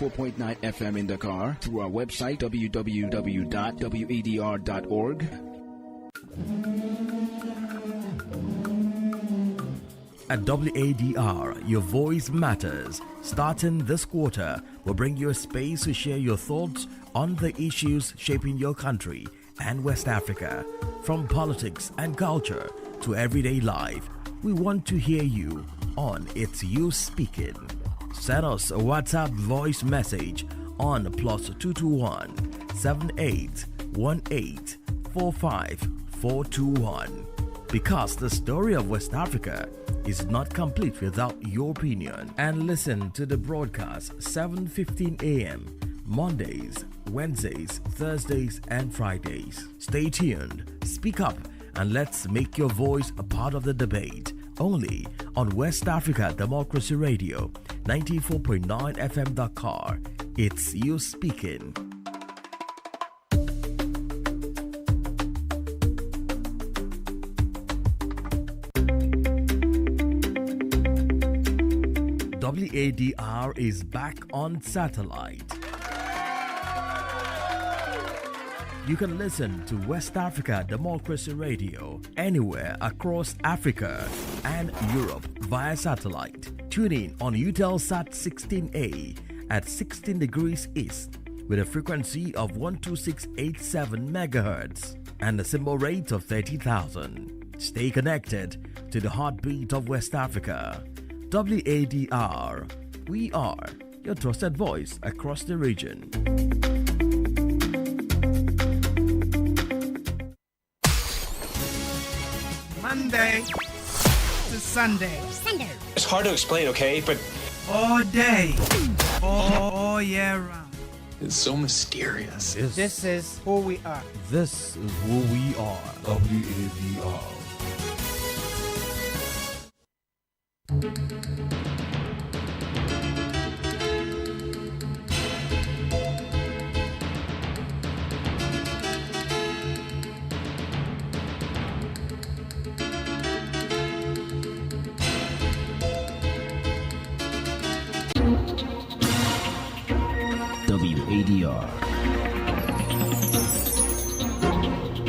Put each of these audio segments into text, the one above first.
94.9 FM in Dakar, through our website www.wadr.org. At WADR, your voice matters. Starting this quarter, we'll bring you a space to share your thoughts on the issues shaping your country and West Africa. From politics and culture to everyday life, we want to hear you on It's You Speaking. Send us a WhatsApp voice message on +221 7818 45421. Because the story of West Africa is not complete without your opinion. And listen to the broadcast 7:15 a.m. Mondays, Wednesdays, Thursdays, and Fridays. Stay tuned, speak up, and let's make your voice a part of the debate. Only on West Africa Democracy Radio, 94.9 FM Dakar. It's You Speaking. WADR is back on satellite. You can listen to West Africa Democracy Radio anywhere across Africa and Europe via satellite. Tune in on Eutelsat 16A at 16 degrees east with a frequency of 12687 MHz and a symbol rate of 30,000. Stay connected to the heartbeat of West Africa. WADR. We are your trusted voice across the region. Monday to Sunday. It's hard to explain, okay? But all day. All year round. it's so mysterious. This is who we are. This is who we are. WADR. WADR.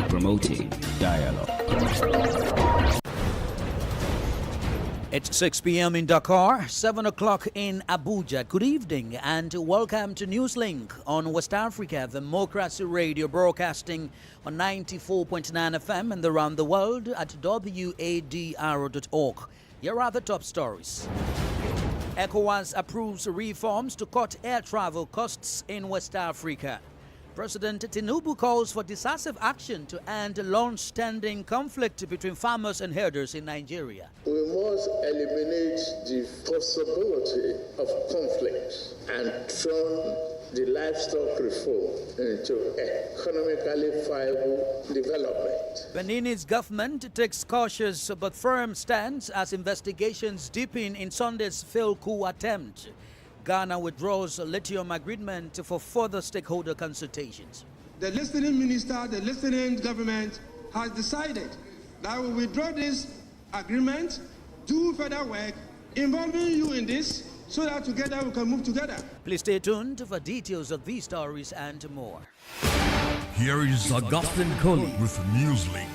Promoting dialogue. It's 6 p.m. in Dakar, 7 o'clock in Abuja. Good evening and welcome to Newslink on West Africa Democracy Radio, broadcasting on 94.9 FM and around the world at wadr.org. Here are the top stories. ECOWAS approves reforms to cut air travel costs in West Africa. President Tinubu calls for decisive action to end long-standing conflict between farmers and herders in Nigeria. We must eliminate the possibility of conflict and turn the livestock reform into economically viable development. Benin's government takes cautious but firm stance as investigations deepen in Sunday's failed coup attempt. Ghana withdraws a lithium agreement for further stakeholder consultations. The listening minister, the listening government has decided that we withdraw this agreement, do further work, involving you in this, so that together we can move together. Please stay tuned for details of these stories and more. Here is Augustine Coley with Newslink.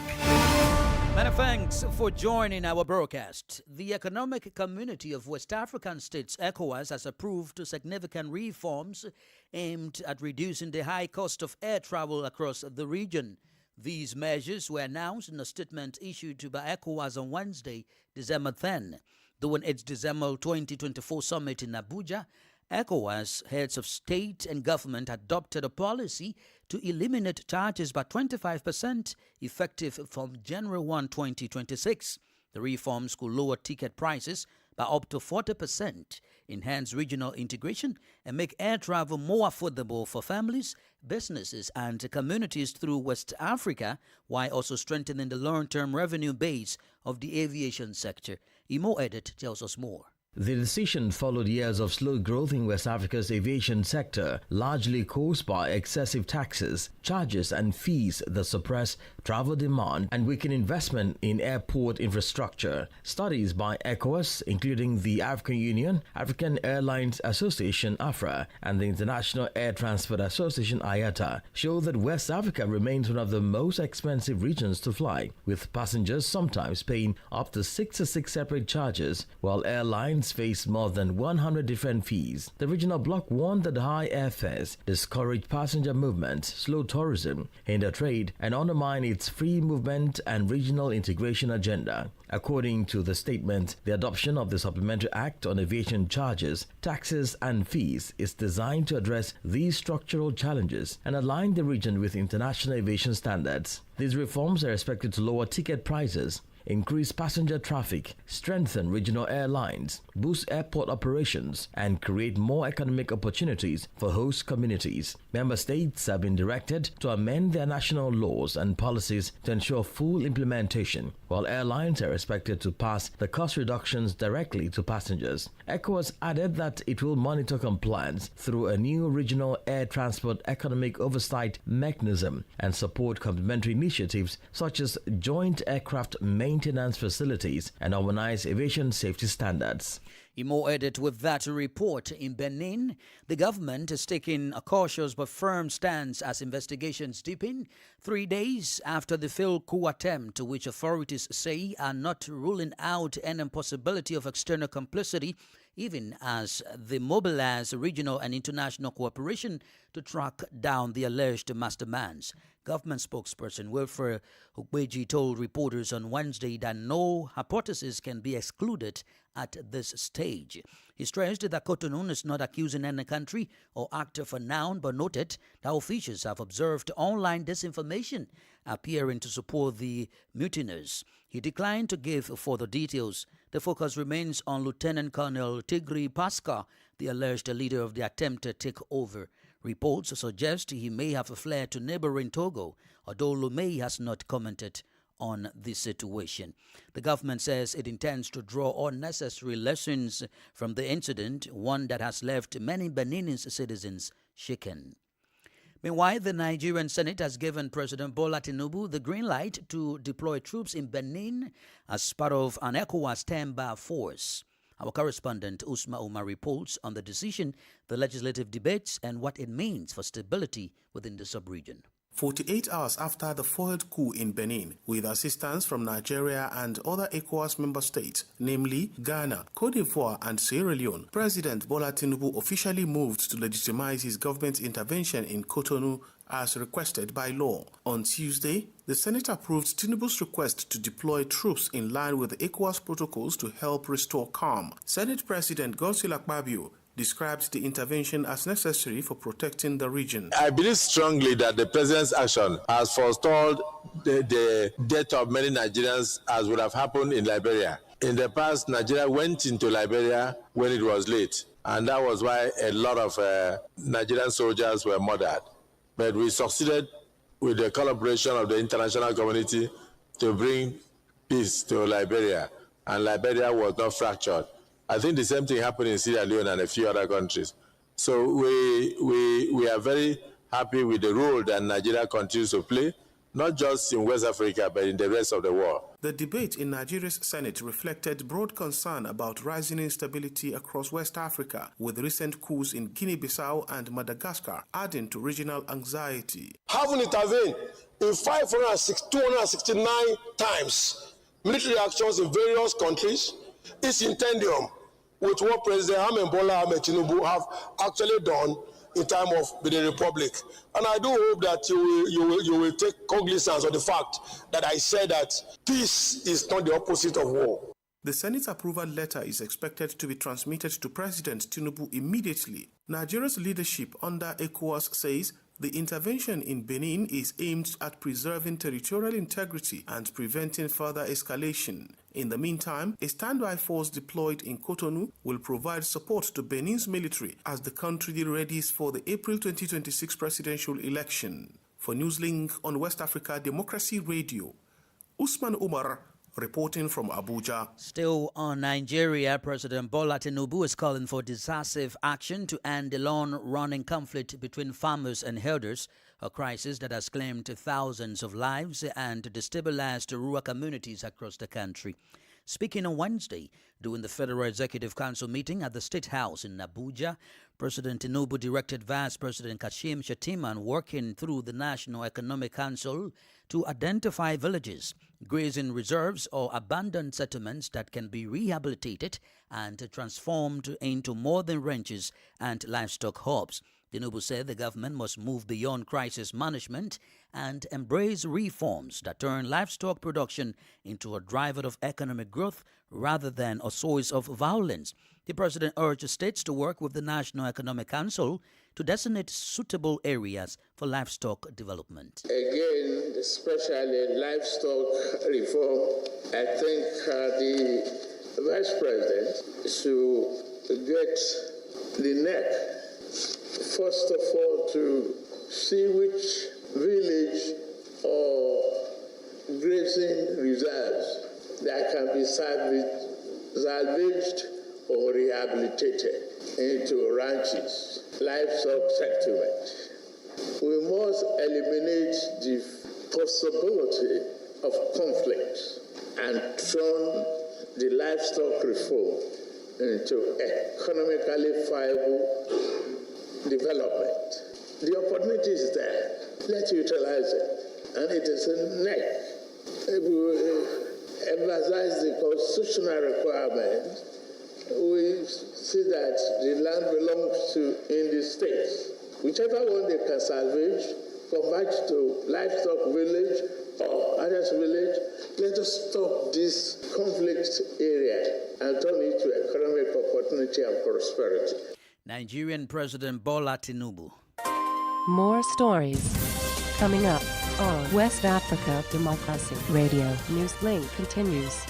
Many thanks for joining our broadcast. The Economic Community of West African States, ECOWAS, has approved significant reforms aimed at reducing the high cost of air travel across the region. These measures were announced in a statement issued by ECOWAS on Wednesday, December 10. During its December 2024 summit in Abuja, ECOWAS heads of state and government adopted a policy to eliminate charges by 25% effective from January 1, 2026. The reforms could lower ticket prices by up to 40%, enhance regional integration, and make air travel more affordable for families, businesses, and communities through West Africa, while also strengthening the long-term revenue base of the aviation sector. Imo Edit tells us more. The decision followed years of slow growth in West Africa's aviation sector, largely caused by excessive taxes, charges and fees that suppress travel demand and weaken investment in airport infrastructure. Studies by ECOWAS, including the African Union, African Airlines Association (AFRA), and the International Air Transport Association (IATA, show that West Africa remains one of the most expensive regions to fly, with passengers sometimes paying up to 66 separate charges, while airlines face more than 100 different fees. The regional bloc warned that high airfares discourage passenger movement, slow tourism, hinder trade, and undermine its free movement and regional integration agenda. According to the statement, the adoption of the Supplementary Act on Aviation Charges, Taxes and Fees is designed to address these structural challenges and align the region with international aviation standards. These reforms are expected to lower ticket prices, increase passenger traffic, strengthen regional airlines, boost airport operations, and create more economic opportunities for host communities. Member states have been directed to amend their national laws and policies to ensure full implementation, while airlines are expected to pass the cost reductions directly to passengers. ECOWAS added that it will monitor compliance through a new regional air transport economic oversight mechanism and support complementary initiatives such as joint aircraft maintenance facilities and harmonized aviation safety standards. Imo added with that report in Benin, the government is taking a cautious but firm stance as investigations deepen 3 days after the failed coup attempt, which authorities say are not ruling out any possibility of external complicity, even as they mobilize regional and international cooperation to track down the alleged masterminds. Government spokesperson Wilfred Hukweji told reporters on Wednesday that no hypothesis can be excluded at this stage. He stressed that Cotonou is not accusing any country or actor for now, but noted that officials have observed online disinformation appearing to support the mutineers. He declined to give further details. The focus remains on Lieutenant Colonel Tigri Pasca, the alleged leader of the attempted takeover. Reports suggest he may have fled to neighboring Togo, although Lomé has not commented on the situation. The government says it intends to draw unnecessary lessons from the incident, one that has left many Beninese citizens shaken. Meanwhile, the Nigerian Senate has given President Bola Tinubu the green light to deploy troops in Benin as part of an ECOWAS standby force. Our correspondent Usma Umar reports on the decision, the legislative debates, and what it means for stability within the sub-region. 48 hours after the foiled coup in Benin, with assistance from Nigeria and other ECOWAS member states, namely Ghana, Cote d'Ivoire and Sierra Leone, President Bola Tinubu officially moved to legitimize his government's intervention in Cotonou as requested by law. On Tuesday, the Senate approved Tinubu's request to deploy troops in line with the ECOWAS protocols to help restore calm. Senate President Godswill Akpabio described the intervention as necessary for protecting the region. I believe strongly that the president's action has forestalled the death of many Nigerians, as would have happened in Liberia. In the past, Nigeria went into Liberia when it was late, and that was why a lot of Nigerian soldiers were murdered. But we succeeded with the collaboration of the international community to bring peace to Liberia, and Liberia was not fractured. I think the same thing happened in Sierra Leone and a few other countries. So we are very happy with the role that Nigeria continues to play, not just in West Africa, but in the rest of the world. The debate in Nigeria's Senate reflected broad concern about rising instability across West Africa, with recent coups in Guinea-Bissau and Madagascar adding to regional anxiety. Having intervened in 269 times military actions in various countries is in tandem with what President Bola Tinubu have actually done in time of the Republic. And I do hope that you will take cognizance of the fact that I said that peace is not the opposite of war. The Senate's approval letter is expected to be transmitted to President Tinubu immediately. Nigeria's leadership under ECOWAS says the intervention in Benin is aimed at preserving territorial integrity and preventing further escalation. In the meantime, a standby force deployed in Cotonou will provide support to Benin's military as the country readies for the April 2026 presidential election. For Newslink on West Africa Democracy Radio, Usman Umar, Reporting from Abuja. Still on Nigeria, President Bola Tinubu is calling for decisive action to end the long-running conflict between farmers and herders, a crisis that has claimed thousands of lives and destabilized rural communities across the country. Speaking on Wednesday during the Federal Executive Council meeting at the State House in Abuja, President Tinubu directed Vice President Kashim Shettima working through the National Economic Council to identify villages, grazing reserves or abandoned settlements that can be rehabilitated and transformed into modern ranches and livestock hubs. Tinubu said the government must move beyond crisis management and embrace reforms that turn livestock production into a driver of economic growth rather than a source of violence. The president urged states to work with the National Economic Council to designate suitable areas for livestock development. Again, especially livestock reform, I think the Vice President should get the neck, first of all, to see which village or grazing reserves that can be salvaged or rehabilitated into ranches, livestock settlement. We must eliminate the possibility of conflict and turn the livestock reform into economically viable development. The opportunity is there. Let's utilize it. And it is a neck. If we emphasize the constitutional requirement, we see that the land belongs to in the states. Whichever one they can salvage, come back to livestock village or others village. Let us stop this conflict area and turn it to economic opportunity and prosperity. Nigerian President Bola Tinubu. More stories coming up on West Africa Democracy Radio. Newslink continues.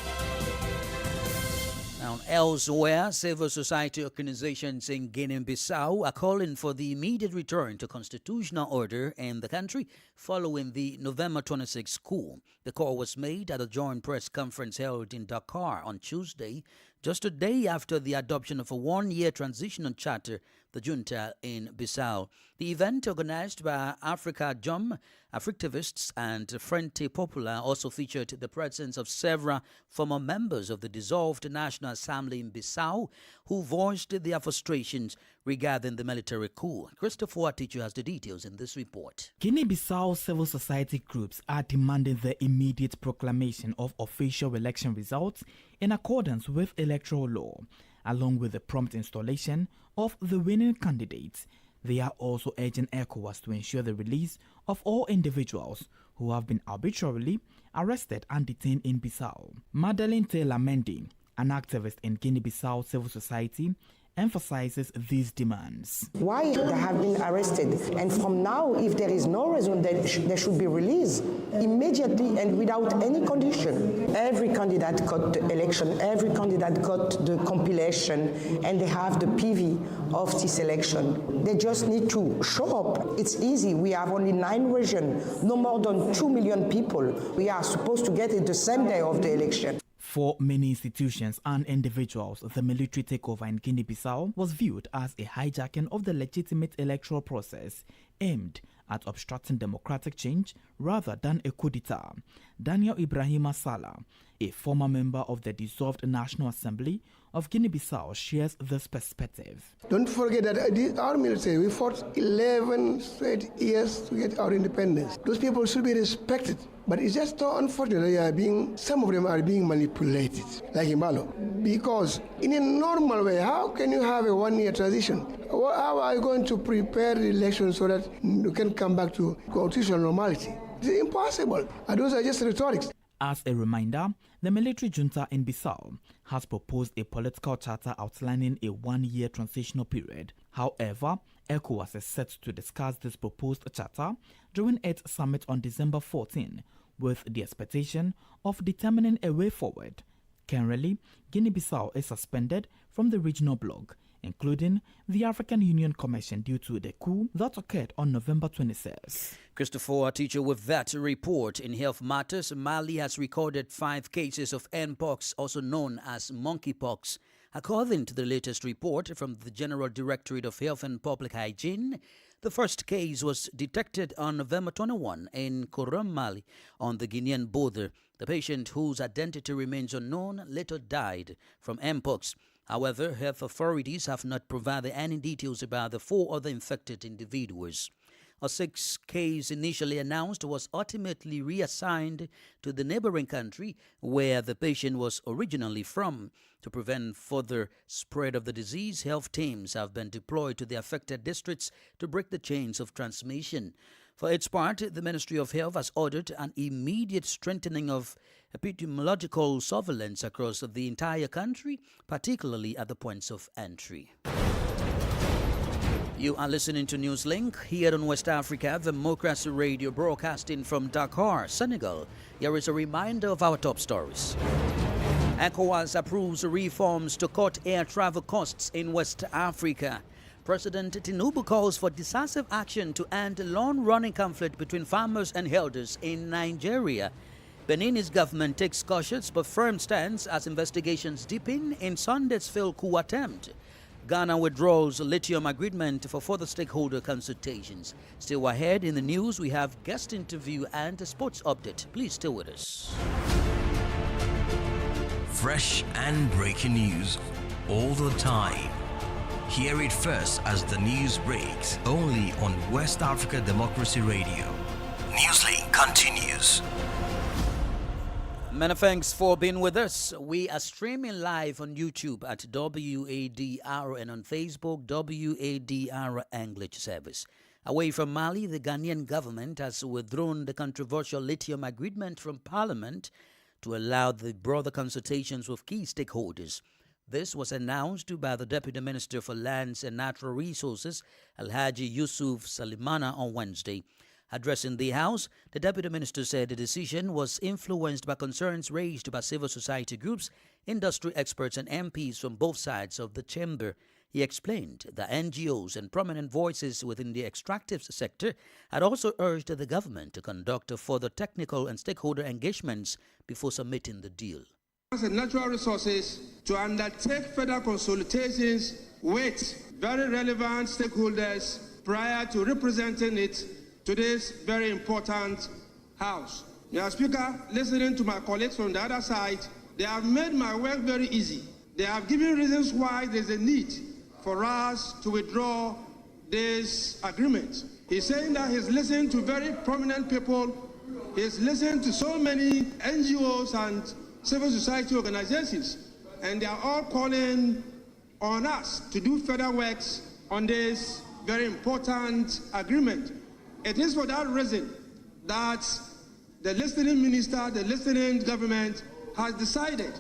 Now, elsewhere, civil society organizations in Guinea-Bissau are calling for the immediate return to constitutional order in the country following the November 26 coup. The call was made at a joint press conference held in Dakar on Tuesday, just a day after the adoption of a one-year transitional charter, the junta in Bissau. The event, organized by Africa Jom, Africtivists and Frente Popular, also featured the presence of several former members of the dissolved National Assembly in Bissau who voiced their frustrations regarding the military coup. Christopher Atichu has the details in this report. Guinea-Bissau civil society groups are demanding the immediate proclamation of official election results in accordance with electoral law, along with the prompt installation of the winning candidates. They are also urging ECOWAS to ensure the release of all individuals who have been arbitrarily arrested and detained in Bissau. Madeleine Taylor Mendy, an activist in Guinea-Bissau civil society, emphasizes these demands. Why they have been arrested, and from now, if there is no reason, they should be released immediately and without any condition. Every candidate got the election, every candidate got the compilation, and they have the PV of this election. They just need to show up. It's easy. We have only 9 regions, no more than 2 million people. We are supposed to get it the same day of the election. For many institutions and individuals, the military takeover in Guinea-Bissau was viewed as a hijacking of the legitimate electoral process aimed at obstructing democratic change rather than a coup d'etat. Daniel Ibrahima Salah, a former member of the dissolved National Assembly of Guinea-Bissau, shares this perspective. Don't forget that our military, we fought 11 straight years to get our independence. Those people should be respected. But it's just so unfortunate some of them are being manipulated, like Imbalo. Because in a normal way, how can you have a one-year transition? How are you going to prepare the election so that you can come back to constitutional normality? It's impossible. And those are just rhetorics. As a reminder, the military junta in Bissau has proposed a political charter outlining a one-year transitional period. However, ECOWAS is set to discuss this proposed charter during its summit on December 14, with the expectation of determining a way forward. Currently, Guinea-Bissau is suspended from the regional bloc including the African Union Commission due to the coup that occurred on November 26. Christopher, teacher, with that report in health matters, Mali has recorded 5 cases of Mpox, also known as monkeypox. According to the latest report from the General Directorate of Health and Public Hygiene, the first case was detected on November 21 in Koram, Mali, on the Guinean border. The patient, whose identity remains unknown, later died from Mpox. However, health authorities have not provided any details about the 4 other infected individuals. A 6th case initially announced was ultimately reassigned to the neighboring country where the patient was originally from. To prevent further spread of the disease, health teams have been deployed to the affected districts to break the chains of transmission. For its part, the Ministry of Health has ordered an immediate strengthening of epidemiological surveillance across the entire country, particularly at the points of entry. You are listening to Newslink here on West Africa, Democracy Radio, broadcasting from Dakar, Senegal. Here is a reminder of our top stories. ECOWAS approves reforms to cut air travel costs in West Africa. President Tinubu calls for decisive action to end long-running conflict between farmers and herders in Nigeria. Benin's government takes cautious but firm stance as investigations deepen in Sunday's failed coup attempt. Ghana withdraws lithium agreement for further stakeholder consultations. Still ahead in the news, we have guest interview and a sports update. Please stay with us. Fresh and breaking news all the time. Hear it first as the news breaks, only on West Africa Democracy Radio. Newslink continues. Many thanks for being with us. We are streaming live on YouTube at WADR and on Facebook, WADR English Service. Away from Mali, the Ghanaian government has withdrawn the controversial lithium agreement from Parliament to allow the broader consultations with key stakeholders. This was announced by the Deputy Minister for Lands and Natural Resources, Alhaji Yusuf Salimana, on Wednesday. Addressing the House, the Deputy Minister said the decision was influenced by concerns raised by civil society groups, industry experts and MPs from both sides of the chamber. He explained that NGOs and prominent voices within the extractive sector had also urged the government to conduct further technical and stakeholder engagements before submitting the deal. And natural resources to undertake further consultations with very relevant stakeholders prior to representing it to this very important House. Mr. Speaker, listening to my colleagues from the other side, they have made my work very easy. They have given reasons why there's a need for us to withdraw this agreement. He's saying that he's listened to very prominent people. He's listened to so many NGOs and civil society organizations, and they are all calling on us to do further works on this very important agreement. It is for that reason that the listening minister, the listening government has decided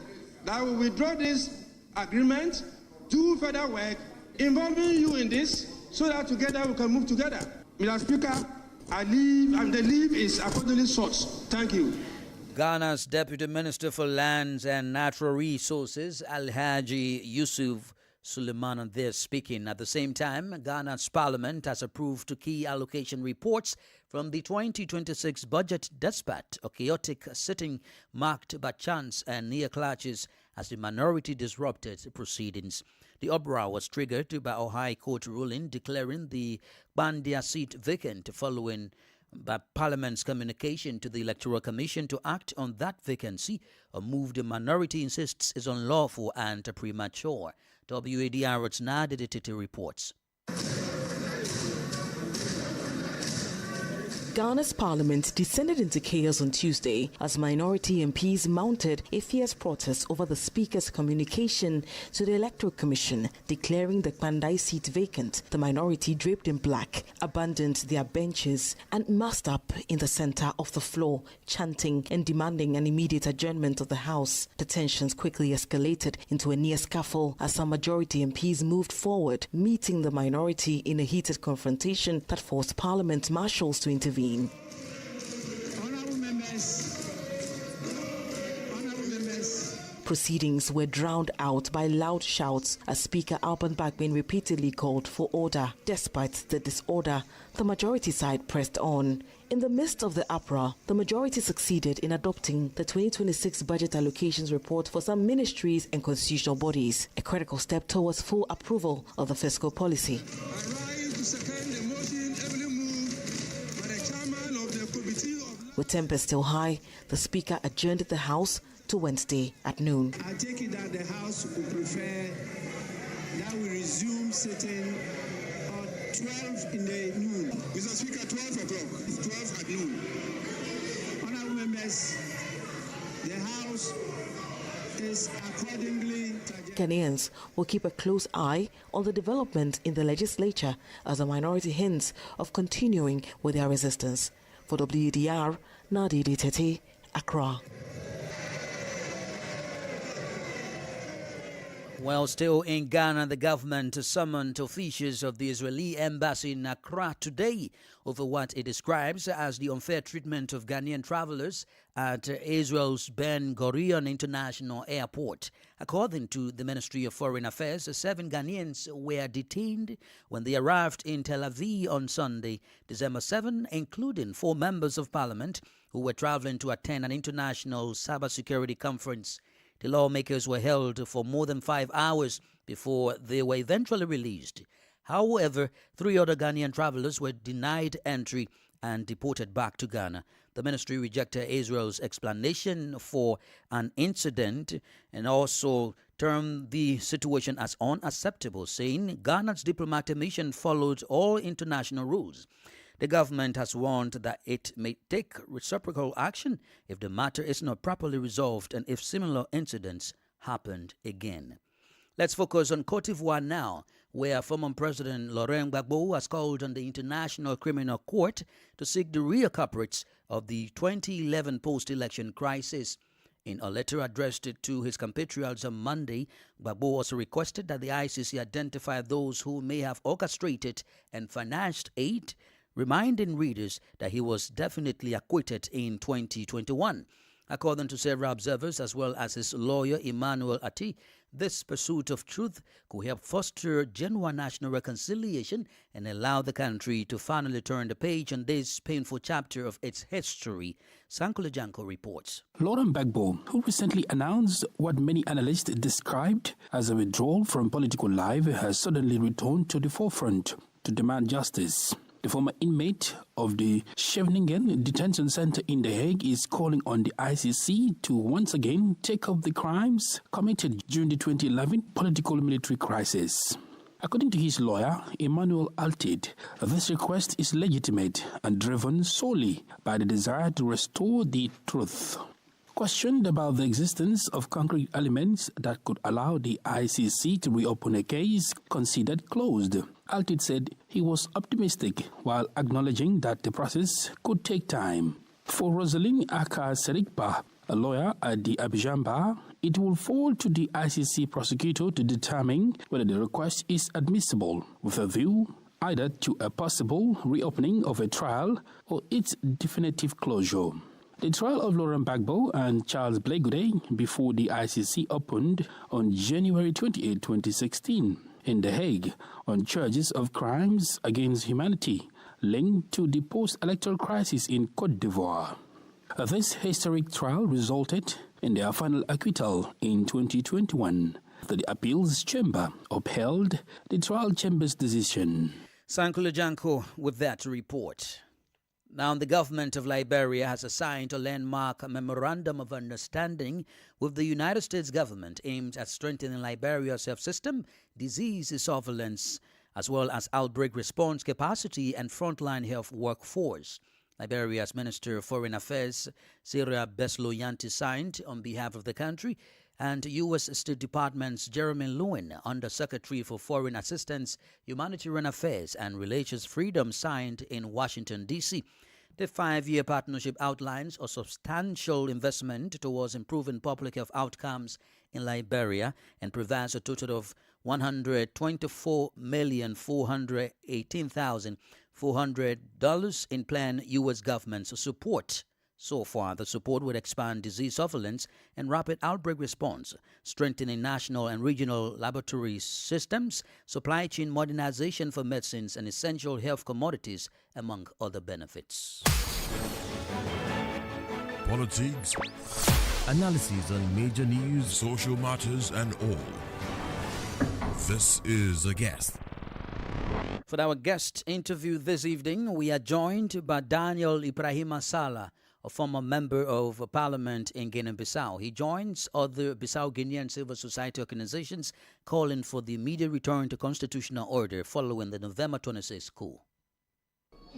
that we withdraw this agreement, do further work involving you in this so that together we can move together. Mr. Speaker, I leave, and the leave is accordingly sourced. Thank you. Ghana's Deputy Minister for Lands and Natural Resources, Alhaji Yusuf Suleiman, there speaking. At the same time, Ghana's Parliament has approved key allocation reports from the 2026 budget despite a chaotic sitting marked by chance and near clashes as the minority disrupted proceedings. The uproar was triggered by a High Court ruling declaring the Bandia seat vacant following by Parliament's communication to the Electoral Commission to act on that vacancy, a move the minority insists is unlawful and premature. WADR's Nadia Titi reports. Ghana's parliament descended into chaos on Tuesday as minority MPs mounted a fierce protest over the speaker's communication to the Electoral Commission declaring the Kwandai seat vacant. The minority, draped in black, abandoned their benches and massed up in the center of the floor, chanting and demanding an immediate adjournment of the House. The tensions quickly escalated into a near scuffle as some majority MPs moved forward, meeting the minority in a heated confrontation that forced parliament marshals to intervene. Honourable members, Proceedings were drowned out by loud shouts as Speaker Alban Bagbin repeatedly called for order. Despite the disorder, the majority side pressed on. In the midst of the uproar, the majority succeeded in adopting the 2026 budget allocations report for some ministries and constitutional bodies, a critical step towards full approval of the fiscal policy. With tempers still high, the Speaker adjourned the House to Wednesday at noon. I take it that the House would prefer that we resume sitting at 12 in the noon. Mr. Speaker, 12 o'clock. It's 12 at noon. Honourable members, the House is accordingly... Ghanaians will keep a close eye on the development in the legislature as the minority hints of continuing with their resistance. For WDR, Nadidi Tete, Accra. Well, still in Ghana, the government summoned officials of the Israeli embassy in Accra today over what it describes as the unfair treatment of Ghanaian travelers at Israel's Ben Gurion International Airport. According to the Ministry of Foreign Affairs, 7 Ghanaians were detained when they arrived in Tel Aviv on Sunday, December 7, including 4 members of parliament who were traveling to attend an international cybersecurity conference. The lawmakers were held for more than 5 hours before they were eventually released. However, 3 other Ghanaian travelers were denied entry and deported back to Ghana. The ministry rejected Israel's explanation for an incident and also termed the situation as unacceptable, saying Ghana's diplomatic mission followed all international rules. The government has warned that it may take reciprocal action if the matter is not properly resolved and if similar incidents happened again. Let's focus on Côte d'Ivoire now, where former President Laurent Gbagbo has called on the International Criminal Court to seek the real culprits of the 2011 post-election crisis. In a letter addressed to his compatriots on Monday, Gbagbo also requested that the ICC identify those who may have orchestrated and financed aid, reminding readers that he was definitely acquitted in 2021. According to several observers, as well as his lawyer Emmanuel Ati, this pursuit of truth could help foster genuine national reconciliation and allow the country to finally turn the page on this painful chapter of its history. Sankula Janko reports. Laurent Gbagbo, who recently announced what many analysts described as a withdrawal from political life, has suddenly returned to the forefront to demand justice. The former inmate of the Scheveningen Detention Center in The Hague is calling on the ICC to once again take up the crimes committed during the 2011 political military crisis. According to his lawyer, Emmanuel Altid, this request is legitimate and driven solely by the desire to restore the truth. Questioned about the existence of concrete elements that could allow the ICC to reopen a case considered closed, Altid said he was optimistic while acknowledging that the process could take time. For Rosalind Aka-Serikpa, a lawyer at the Abidjan Bar, it will fall to the ICC prosecutor to determine whether the request is admissible, with a view either to a possible reopening of a trial or its definitive closure. The trial of Laurent Gbagbo and Charles Blé Goudé before the ICC opened on January 28, 2016 in The Hague on charges of crimes against humanity linked to the post-electoral crisis in Côte d'Ivoire. This historic trial resulted in their final acquittal in 2021. The appeals chamber upheld the trial chamber's decision. Sankula Janko with that report. Now, the government of Liberia has signed a landmark memorandum of understanding with the United States government aimed at strengthening Liberia's health system, disease surveillance, as well as outbreak response capacity and frontline health workforce. Liberia's Minister of Foreign Affairs, Sarah Besloyanti, signed on behalf of the country, and U.S. State Department's Jeremy Lewin, Under-Secretary for Foreign Assistance, Humanitarian Affairs and Religious Freedom, signed in Washington, D.C. The 5-year partnership outlines a substantial investment towards improving public health outcomes in Liberia and provides a total of $124,418,400 in planned U.S. government support So far, the support would expand disease surveillance and rapid outbreak response, strengthening national and regional laboratory systems, supply chain modernization for medicines and essential health commodities, among other benefits. Politics, analysis on major news, social matters, and all. This is a guest. For our guest interview this evening, we are joined by Daniel Ibrahima Sala, a former member of parliament in Guinea-Bissau. He joins other Bissau-Guinean civil society organizations calling for the immediate return to constitutional order following the November 26 coup.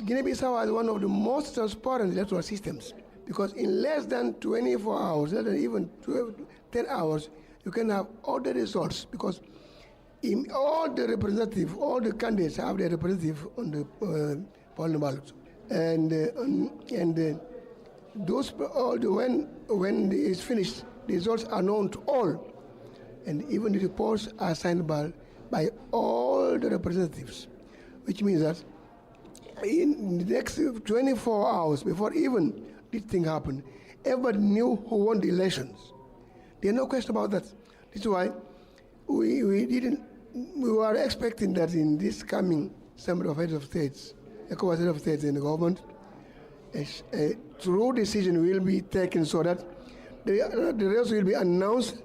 Guinea-Bissau has one of the most transparent electoral systems because in less than 24 hours, less than even 10 hours, you can have all the results because in all the representative, all the candidates have their representative on the polling ballot. Those when it's finished, the results are known to all, and even the reports are signed by all the representatives, which means that in the next 24 hours, before even this thing happened, everybody knew who won the elections. There's no question about that. This is why we were expecting that in this coming Assembly of Heads of States, ECOWAS Heads of States in the government, a true decision will be taken so that the results will be announced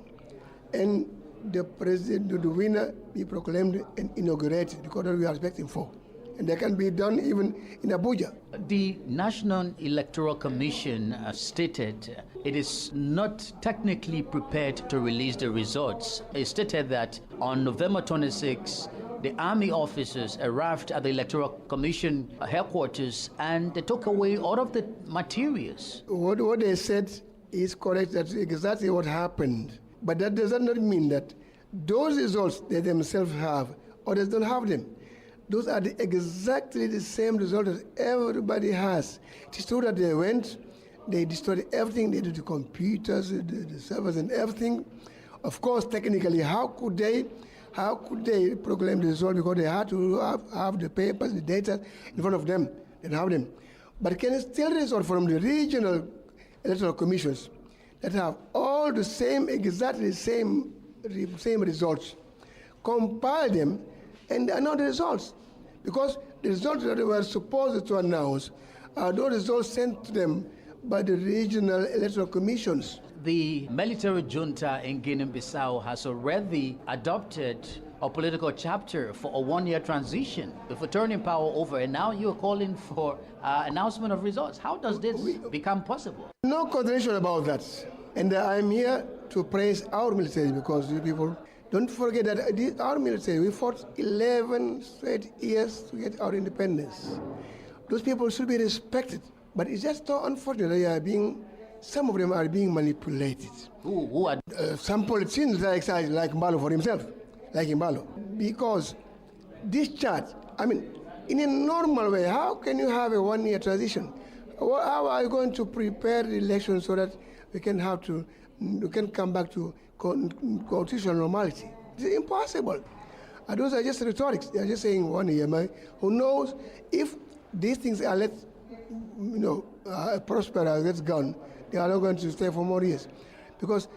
and the president, the winner, be proclaimed and inaugurated, because that we are expecting for. And that can be done even in Abuja. The National Electoral Commission stated it is not technically prepared to release the results. It stated that on November 26, the army officers arrived at the Electoral Commission headquarters and they took away all of the materials. What they said is correct. That's exactly what happened. But that does not mean that those results they themselves have, others don't have them. Those are exactly the same results that everybody has. It is true that they went, they destroyed everything, they did the computers, the servers and everything. Of course, technically, how could they proclaim the result? Because they had to have the papers, the data in front of them. They don't have them. But can still result from the regional electoral commissions that have all the same, exactly the same results, compile them and announce the results. Because the results that they were supposed to announce are those results sent to them by the regional electoral commissions. The military junta in Guinea-Bissau has already adopted a political chapter for a one-year transition, for turning power over, and now you're calling for announcement of results. How does this become possible? No contradiction about that. And I'm here to praise our military because you people don't forget that our military, we fought 11 straight years to get our independence. Those people should be respected. But it's just so unfortunate some of them are being manipulated. Who are? Some politicians like Mbalo for himself, like Mbalo. Because this chart, in a normal way, how can you have a one-year transition? How are you going to prepare the election so that we can come back to constitutional normality? It's impossible. And those are just rhetorics. They are just saying 1 year. Who knows if these things are prosper as it's gone, they are not going to stay for more years. Because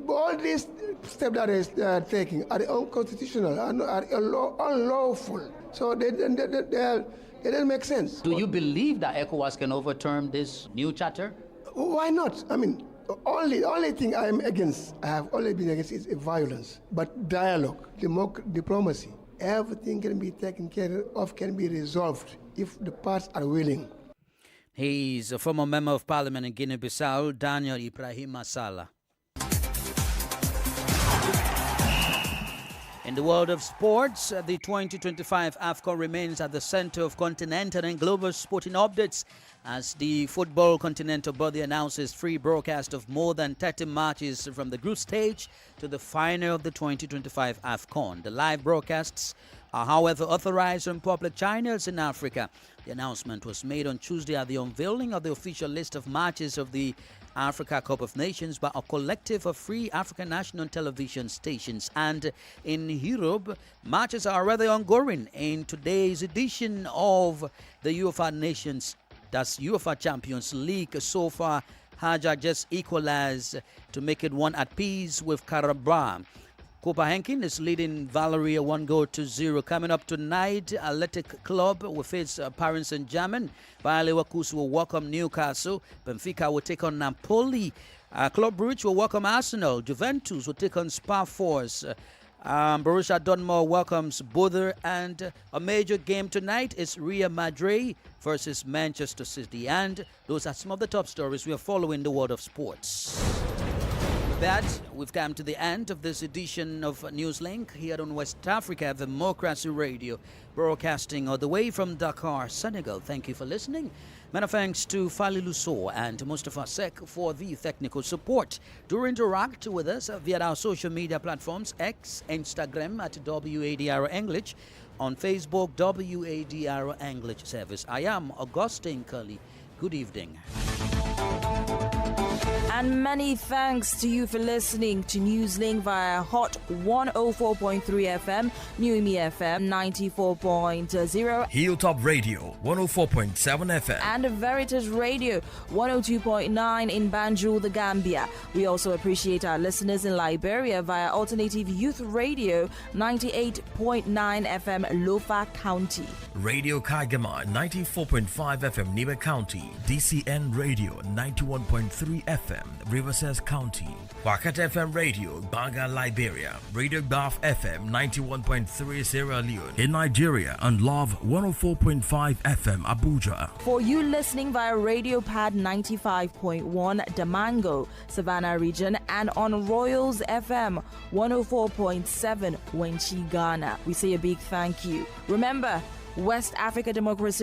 all these steps that they are taking are unconstitutional, are unlawful. So they don't make sense. Do you believe that ECOWAS can overturn this new charter? Why not? Only thing I have always been against is violence. But dialogue, diplomacy, everything can be taken care of, can be resolved if the parts are willing. He's a former member of parliament in Guinea-Bissau, Daniel Ibrahima Sala. In the world of sports, the 2025 AFCON remains at the center of continental and global sporting updates as the Football Continental Body announces free broadcast of more than 30 matches from the group stage to the final of the 2025 AFCON. The live broadcasts are, however, authorized on public channels in Africa. The announcement was made on Tuesday at the unveiling of the official list of matches of the Africa Cup of Nations by a collective of free African national television stations. And in Europe, matches are already ongoing in today's edition of the UEFA Nations That's UEFA Champions League. So far, Haja just equalized to make it one at peace with Karabakh. Copenhagen is leading Valeria 1-0. Coming up tonight, Athletic Club will face Paris Saint-Germain. Bayer Leverkusen will welcome Newcastle. Benfica will take on Napoli. Club Brugge will welcome Arsenal. Juventus will take on Spa Force. Borussia Dortmund welcomes Wadr, and a major game tonight is Real Madrid versus Manchester City. And those are some of the top stories we are following the world of sports. With that, we've come to the end of this edition of Newslink here on West Africa Democracy Radio, broadcasting all the way from Dakar, Senegal. Thank you for listening. Many thanks to Fali Lusso and Mustafa Sek for the technical support. Do interact with us via our social media platforms, X, Instagram at WADR English, on Facebook, WADR English Service. I am Augustine Curley. Good evening. And many thanks to you for listening to Newslink via Hot 104.3 FM, New Me FM 94.0, Hilltop Radio 104.7 FM, and Veritas Radio 102.9 in Banjul, the Gambia. We also appreciate our listeners in Liberia via Alternative Youth Radio 98.9 FM, Lofa County, Radio Kagama 94.5 FM, Niba County, DCN Radio 91.3 FM, Riverside County, Wakat FM Radio, Banga, Liberia, Radio Gulf FM 91.3 Sierra Leone in Nigeria, and Love 104.5 FM Abuja. For you listening via Radio Pad 95.1 Damango, Savannah region, and on Royals FM 104.7 Wenchi, Ghana, we say a big thank you. Remember, West Africa Democracy